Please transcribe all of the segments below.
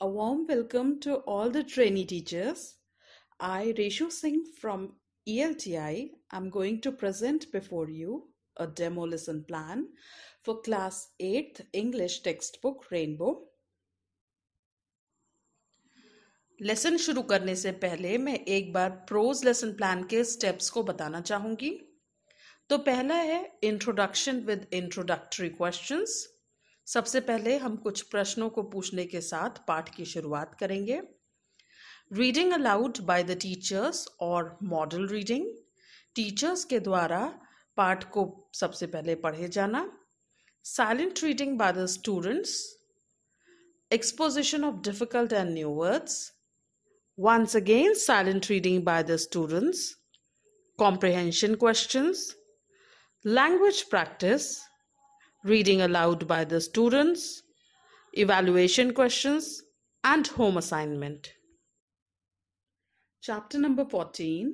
A warm welcome to all the trainee teachers. I, Reshu Singh from ELTI, am going to present before you a demo lesson plan for Class 8th English textbook Rainbow. Lesson शुरू करने से पहले मैं एक बार pros lesson plan के steps को बताना चाहूँगी। तो पहला है इंट्रोडक्शन विद इंट्रोडक्टरी क्वेश्चंस। सबसे पहले हम कुछ प्रश्नों को पूछने के साथ पाठ की शुरुआत करेंगे। Reading allowed by the teachers और मॉडल रीडिंग, टीचर्स के द्वारा पाठ को सबसे पहले पढ़े जाना। Silent reading by the students, exposition of difficult and new words. Once again, silent reading by the students, comprehension questions, language practice, reading aloud by the students, evaluation questions, and home assignment. Chapter number 14,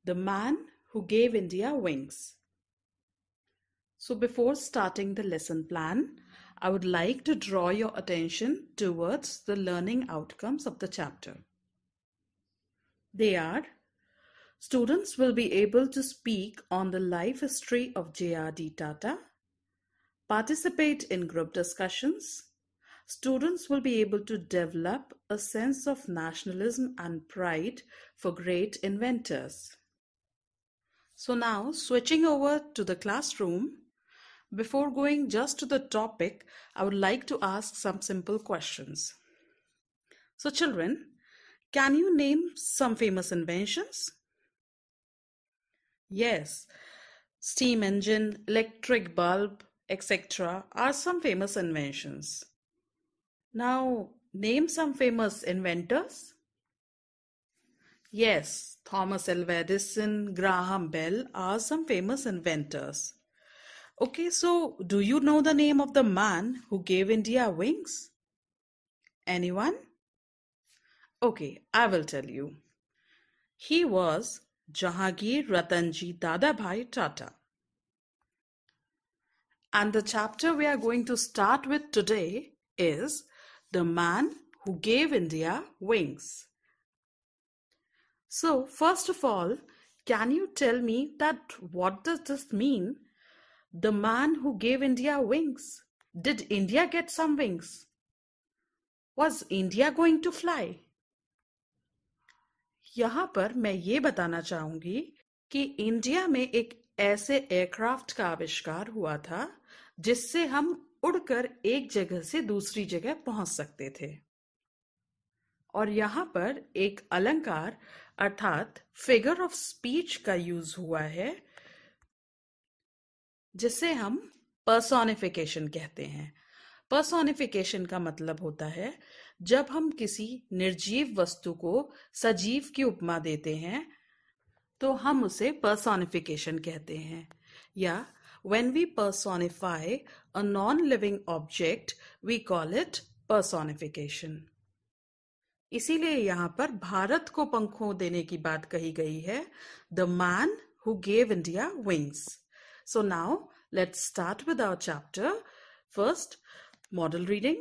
The Man Who Gave India Wings. So before starting the lesson plan, I would like to draw your attention towards the learning outcomes of the chapter. They are: students will be able to speak on the life history of J.R.D. Tata, participate in group discussions. Students will be able to develop a sense of nationalism and pride for great inventors. So now, switching over to the classroom, before going just to the topic, I would like to ask some simple questions. So children, can you name some famous inventions? Yes, steam engine, electric bulb, etc. are some famous inventions. Now, name some famous inventors. Yes, Thomas Alva Edison, Graham Bell are some famous inventors. Okay, so do you know the name of the man who gave India wings? Anyone? Okay, I will tell you. He was Jahangir Ratanji Dadabhai Tata. And the chapter we are going to start with today is The Man Who Gave India Wings. So, first of all, can you tell me that what does this mean? The man who gave India wings. Did India get some wings? Was India going to fly? यहाँ पर मैं ये बताना चाहूंगी कि India में एक ऐसे एयरक्राफ्ट का आविष्कार हुआ था जिससे हम उड़कर एक जगह से दूसरी जगह पहुंच सकते थे। और यहाँ पर एक अलंकार अर्थात फिगर ऑफ स्पीच का यूज हुआ है जिसे हम पर्सोनिफिकेशन कहते हैं। पर्सोनिफिकेशन का मतलब होता है जब हम किसी निर्जीव वस्तु को सजीव की उपमा देते हैं तो हम उसे पर्सोनिफिकेशन कहते हैं। या when we personify a non-living object, we call it personification. इसीलिए यहाँ पर भारत को पंखों देने की बात कही गई है, The man who gave India wings. So now let's start with our chapter. First, model reading.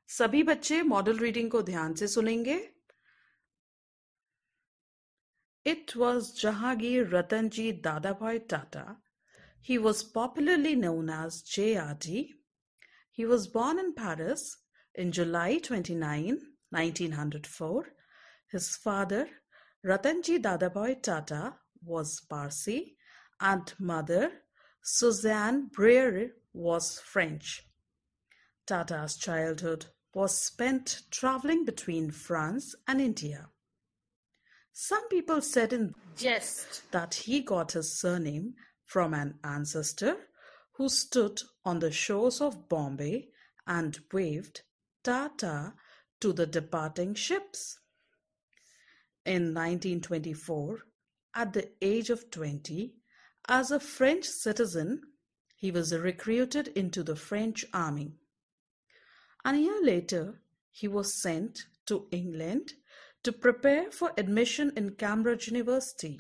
सभी बच्चे मॉडल रीडिंग को ध्यान से सुनेंगे। It was Jahangir Ratanji Dadabhai Tata. He was popularly known as JRD. He was born in Paris in July 29, 1904. His father, Ratanji Dadabhai Tata, was Parsi and mother, Suzanne Breyer, was French. Tata's childhood was spent traveling between France and India. Some people said in jest that he got his surname from an ancestor who stood on the shores of Bombay and waved Tata to the departing ships. In 1924, at the age of 20, as a French citizen, he was recruited into the French army. A year later, he was sent to England to prepare for admission in Cambridge University.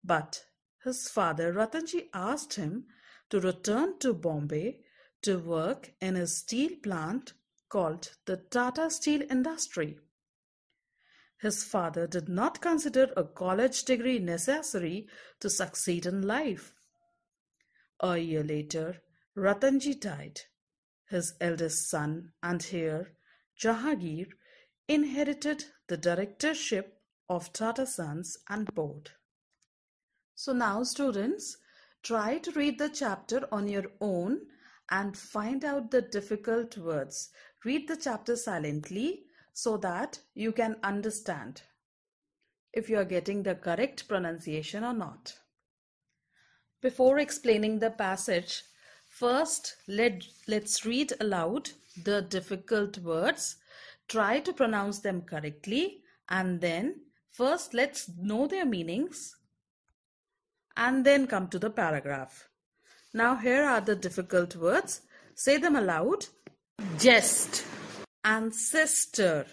But his father Ratanji asked him to return to Bombay to work in his steel plant called the Tata Steel industry. His father did not consider a college degree necessary to succeed in life. A year later, Ratanji died. His eldest son and heir, Jahangir, inherited the directorship of Tata Sons and Board. So now, students, try to read the chapter on your own and find out the difficult words. Read the chapter silently so that you can understand if you are getting the correct pronunciation or not. Before explaining the passage, first let's read aloud the difficult words. Try to pronounce them correctly, and then first let's know their meanings and then come to the paragraph. Now here are the difficult words. Say them aloud. Jest, ancestor,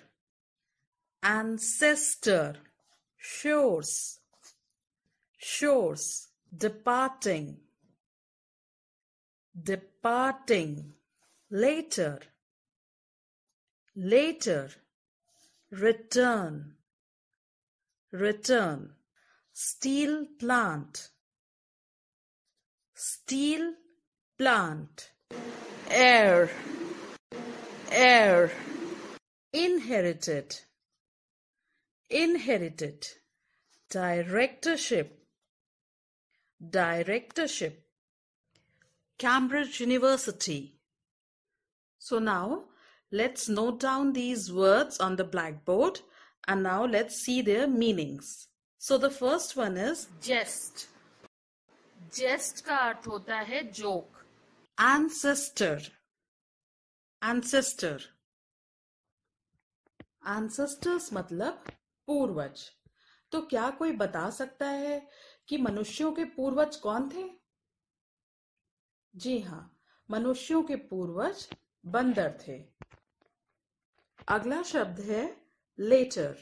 ancestor, shores, shores, departing, departing, later, later, return, return, steel plant, steel plant, heir, heir, inherited, inherited, directorship, directorship, Cambridge University. So now let's note down these words on the blackboard and now let's see their meanings. So the first one is jest. Jest का अर्थ होता है joke. Ancestor, ancestor, ancestors मतलब पूर्वज. तो क्या कोई बता सकता है कि मनुष्यों के पूर्वज कौन थे? जी हाँ, मनुष्यों के पूर्वज बंदर थे. अगला शब्द है लेटर.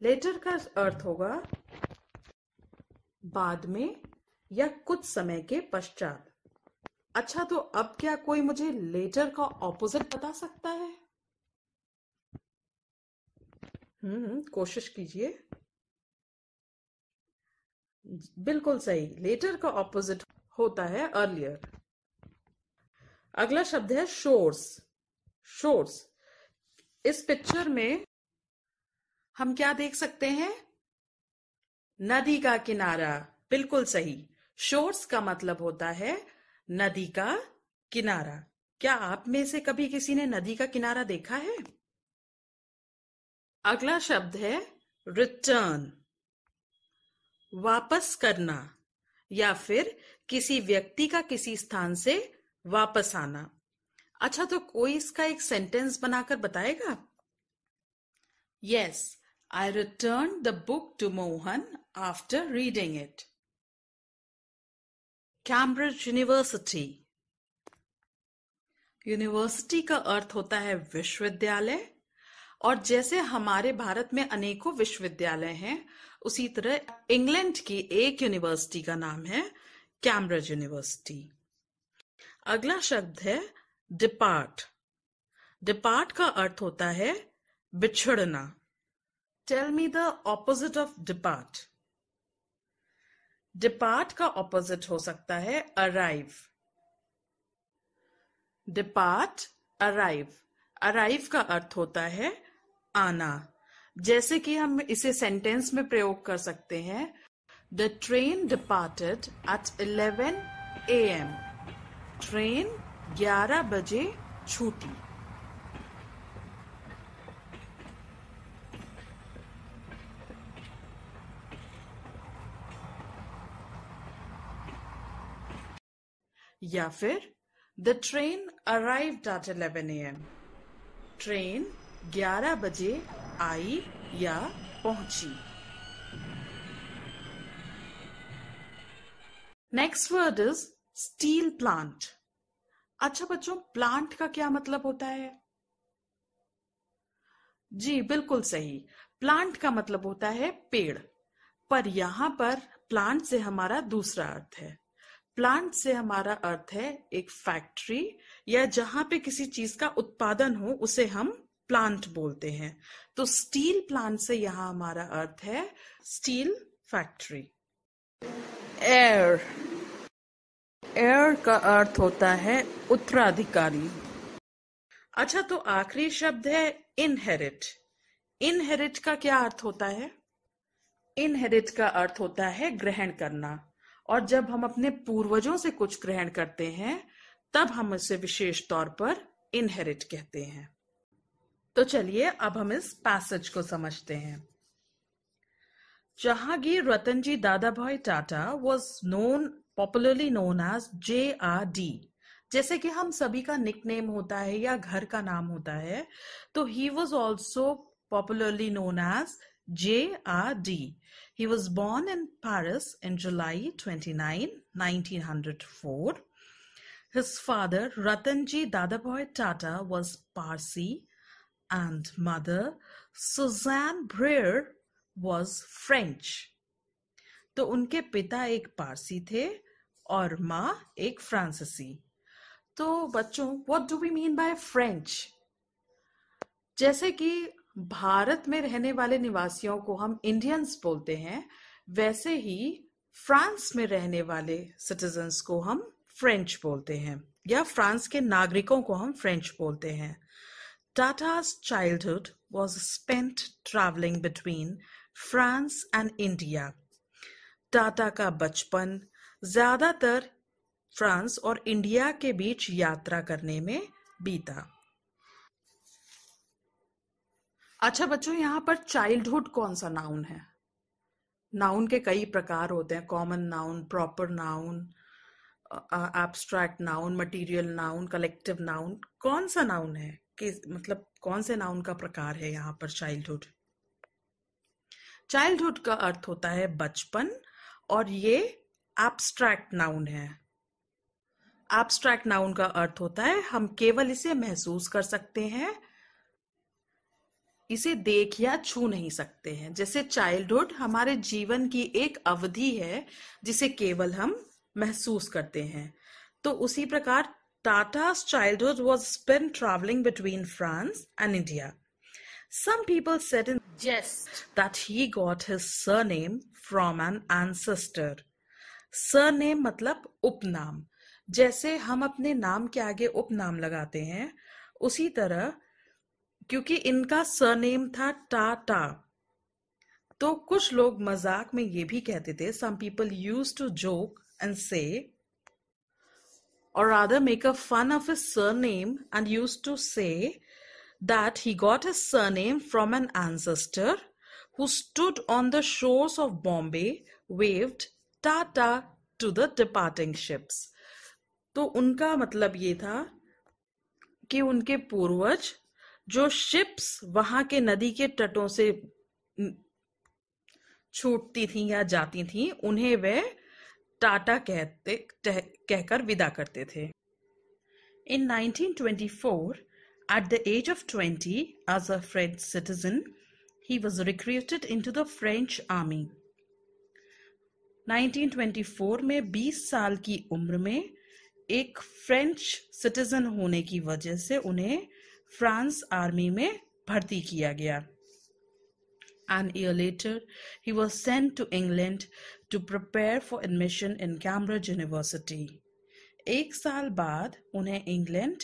लेटर का अर्थ होगा बाद में या कुछ समय के पश्चात. अच्छा, तो अब क्या कोई मुझे लेटर का ऑपोजिट बता सकता है? कोशिश कीजिए. बिल्कुल सही. लेटर का ऑपोजिट होता है अर्लियर. अगला शब्द है शोर्स. शोर्स. इस पिक्चर में हम क्या देख सकते हैं? नदी का किनारा. बिल्कुल सही. शोर्स का मतलब होता है नदी का किनारा. क्या आप में से कभी किसी ने नदी का किनारा देखा है? अगला शब्द है रिटर्न. वापस करना या फिर किसी व्यक्ति का किसी स्थान से वापस आना. अच्छा, तो कोई इसका एक सेंटेंस बनाकर बताएगा? Yes, I returned the book to Mohan after reading it. Cambridge University. University का अर्थ होता है विश्वविद्यालय. और जैसे हमारे भारत में अनेकों विश्वविद्यालय हैं, उसी तरह इंग्लैंड की एक यूनिवर्सिटी का नाम है कैम्ब्रिज यूनिवर्सिटी. अगला शब्द है डिपार्ट. डिपार्ट का अर्थ होता है बिछड़ना. Tell me the opposite of depart. Depart का ऑपोजिट हो सकता है अराइव. Depart, arrive. अराइव का अर्थ होता है आना. जैसे कि हम इसे सेंटेंस में प्रयोग कर सकते हैं. The train departed at 11 AM. Train 11 बजे छूटी. या फिर the train arrived at 11 AM. Train 11 बजे आई या पहुंची. Next word is steel plant. अच्छा बच्चों, प्लांट का क्या मतलब होता है? जी बिल्कुल सही. प्लांट का मतलब होता है पेड़. पर यहां पर प्लांट से हमारा दूसरा अर्थ है. प्लांट से हमारा अर्थ है एक फैक्ट्री या जहां पे किसी चीज का उत्पादन हो उसे हम प्लांट बोलते हैं। तो स्टील प्लांट से यहां हमारा अर्थ है स्टील फैक्ट्री। एयर, एयर का अर्थ होता है उत्तराधिकारी। अच्छा, तो आखिरी शब्द है इनहेरिट। इनहेरिट का क्या अर्थ होता है? इनहेरिट का अर्थ होता है ग्रहण करना, और जब हम अपने पूर्वजों से कुछ ग्रहण करते हैं तब हम उसे विशेष तौर पर इनहेरिट कहते हैं। तो चलिए अब हम इस पैसेज को समझते हैं। Jahangir Ratanji Dadabhai Tata was popularly known as JRD। जैसे कि हम सभी का निकनेम होता है या घर का नाम होता है, तो he was also popularly known as JRD। He was born in Paris in July 29, 1904। His father, Ratanji Dadabhai Tata, was Parsi, and mother, Suzanne Breer, was French। तो उनके पिता एक पारसी थे और माँ एक फ्रांसीसी। तो बच्चों, what do we mean by French? जैसे कि भारत में रहने वाले निवासियों को हम इंडियंस बोलते हैं, वैसे ही फ्रांस में रहने वाले सिटीजन्स को हम फ्रेंच बोलते हैं, या फ्रांस के नागरिकों को हम फ्रेंच बोलते हैं। Tata's childhood was spent traveling between France and India। Tata का बचपन ज्यादातर फ्रांस और इंडिया के बीच यात्रा करने में बीता। अच्छा बच्चों, यहाँ पर चाइल्डहुड कौन सा नाउन है? नाउन के कई प्रकार होते हैं, common noun, proper noun, abstract noun, material noun, collective noun. कौन सा नाउन है कि मतलब कौन से नाउन का प्रकार है यहाँ पर चाइल्डहुड? चाइल्डहुड का अर्थ होता है बचपन, और ये एब्स्ट्रैक्ट नाउन है। एब्स्ट्रैक्ट नाउन का अर्थ होता है हम केवल इसे महसूस कर सकते हैं, इसे देख या छू नहीं सकते हैं। जैसे चाइल्डहुड हमारे जीवन की एक अवधि है जिसे केवल हम महसूस करते हैं। तो उसी प्रकार Tata's childhood was spent traveling between France and India। Some people said in jest that he got his surname from an ancestor। Surname मतलब उपनाम। जैसे हम अपने नाम के आगे उपनाम लगाते हैं, उसी तरह क्योंकि इनका सरनेम था टाटा, तो कुछ लोग मजाक में ये भी कहते थे, some people used to joke and say, or rather make a fun of his surname, and used to say that he got his surname from an ancestor who stood on the shores of Bombay, waved Tata to the departing ships। तो उनका मतलब ये था कि उनके पूर्वज जो ships वहां के नदी के तटों से छूटती थी या जाती थी, उन्हें वे टाटा कहकर विदा करते थे। In 1924, at the age of 20, as a French citizen, he was recruited into the French army। 1924 में 20 साल की उम्र में एक फ्रेंच सिटीजन होने की वजह से उन्हें फ्रांस आर्मी में भर्ती किया गया। An year later, he was sent to England to prepare for admission in Cambridge University। एक साल बाद उन्हें इंग्लैंड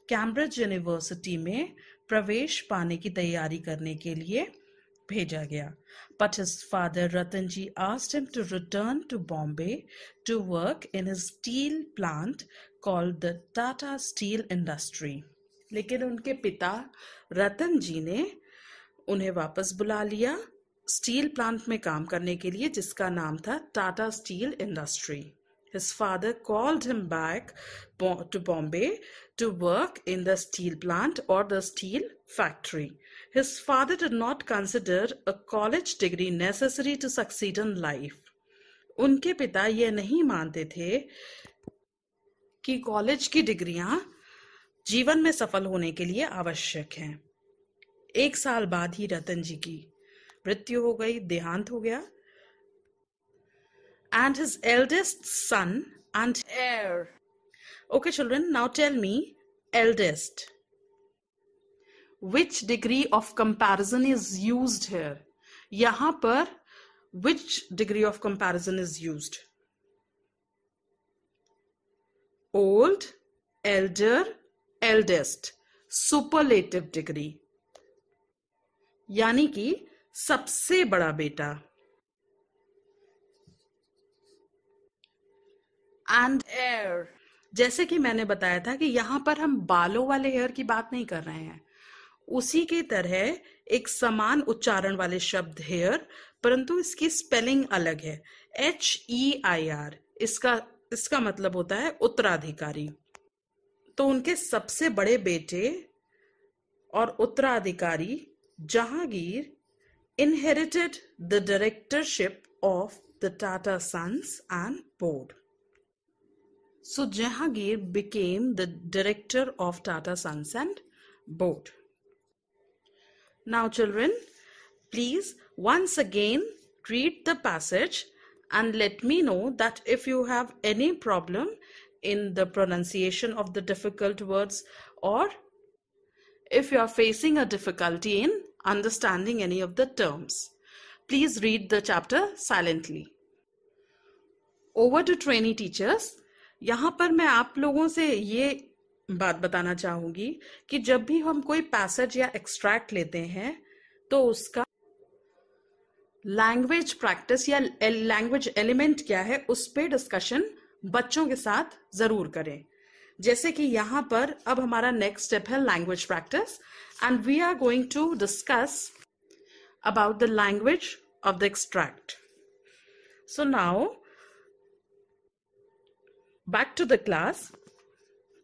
कैम्ब्रिज यूनिवर्सिटी में प्रवेश पाने की तैयारी करने के लिए भेजा गया। But his father Ratanji asked him to return to Bombay to work in his steel plant called the Tata Steel Industry। लेकिन उनके पिता रतन जी ने उन्हें वापस बुला लिया स्टील प्लांट में काम करने के लिए, जिसका नाम था Tata steel industry. His father called him back to Bombay to work in the steel plant or the steel factory। His father did not consider a college degree necessary to succeed in life। उनके पिता ये नहीं मानते थे कि college की डिग्रियां जीवन में सफल होने के लिए आवश्यक हैं। एक साल बाद ही रतन जी की मृत्यु हो गई, देहांत हो गया। And his eldest son and heir। Okay children, now tell me, eldest. Which degree of comparison is used here? यहाँ पर which degree of comparison is used? Old, elder, eldest. Superlative degree. यानी कि सबसे बड़ा बेटा. And heir. जैसे कि मैंने बताया था कि यहाँ पर हम बालों वाले हेयर की बात नहीं कर रहे हैं. उसी की तरह एक समान उच्चारण वाले शब्द हेयर, परंतु इसकी स्पेलिंग अलग है. HEIR. इसका मतलब होता है उत्तराधिकारी. तो उनके सबसे बड़े बेटे और उत्तराधिकारी Jahangir inherited the directorship of the Tata Sons and Board. So Jahangir became the director of Tata Sons and Board. Now children, please once again read the passage and let me know that if you have any problem in the pronunciation of the difficult words, or if you are facing a difficulty in understanding any of the terms. Please read the chapter silently. Over to trainee teachers. यहाँ पर मैं आप लोगों से ये बात बताना चाहूंगी कि जब भी हम कोई पैसेज या एक्सट्रैक्ट लेते हैं तो उसका लैंग्वेज प्रैक्टिस या लैंग्वेज एलिमेंट क्या है उस पे डिस्कशन बच्चों के साथ जरूर करें. जैसे कि यहाँ पर अब हमारा नेक्स्ट स्टेप है language practice, and we are going to discuss about the language of the extract. So now back to the class,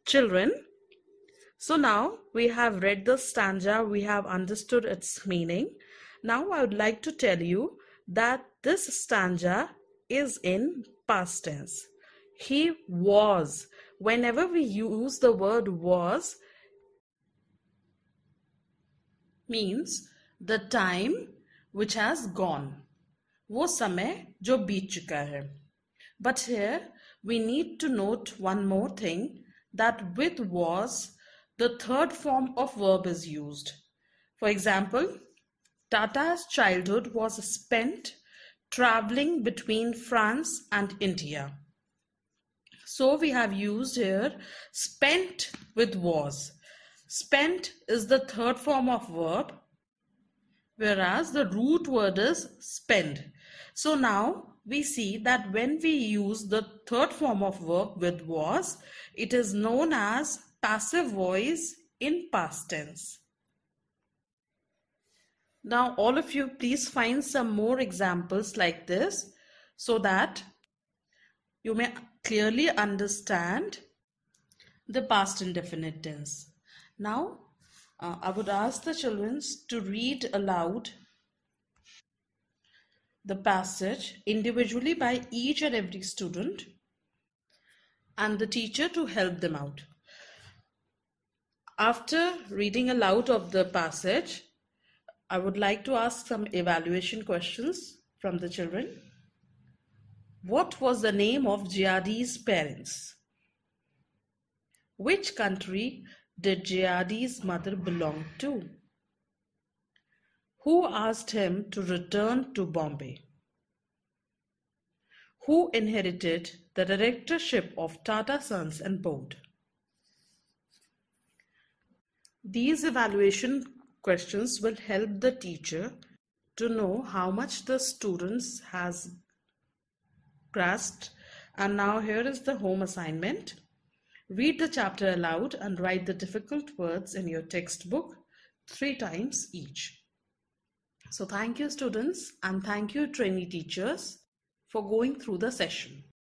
children. So now we have read the stanza, we have understood its meaning. Now I would like to tell you that this stanza is in past tense. He was. Whenever we use the word was, means the time which has gone. वो समय जो बीत चुका है. But here we need to note one more thing, that with was, the third form of verb is used. For example, Tata's childhood was spent traveling between France and India. So we have used here spent with was. Spent is the third form of verb, whereas the root word is spend. So now we see that when we use the third form of verb with was, it is known as passive voice in past tense. Now all of you please find some more examples like this so that you may clearly understand the past indefinite tense. Now I would ask the children to read aloud the passage individually by each and every student and the teacher to help them out. After reading aloud of the passage, I would like to ask some evaluation questions from the children. What was the name of Jayadi's parents? Which country did Jayadi's mother belong to? Who asked him to return to Bombay? Who inherited the directorship of Tata Sons and Board? These evaluation questions will help the teacher to know how much the students has grasped. And now here is the home assignment. Read the chapter aloud and write the difficult words in your textbook 3 times each. So thank you students, and thank you trainee teachers for going through the session.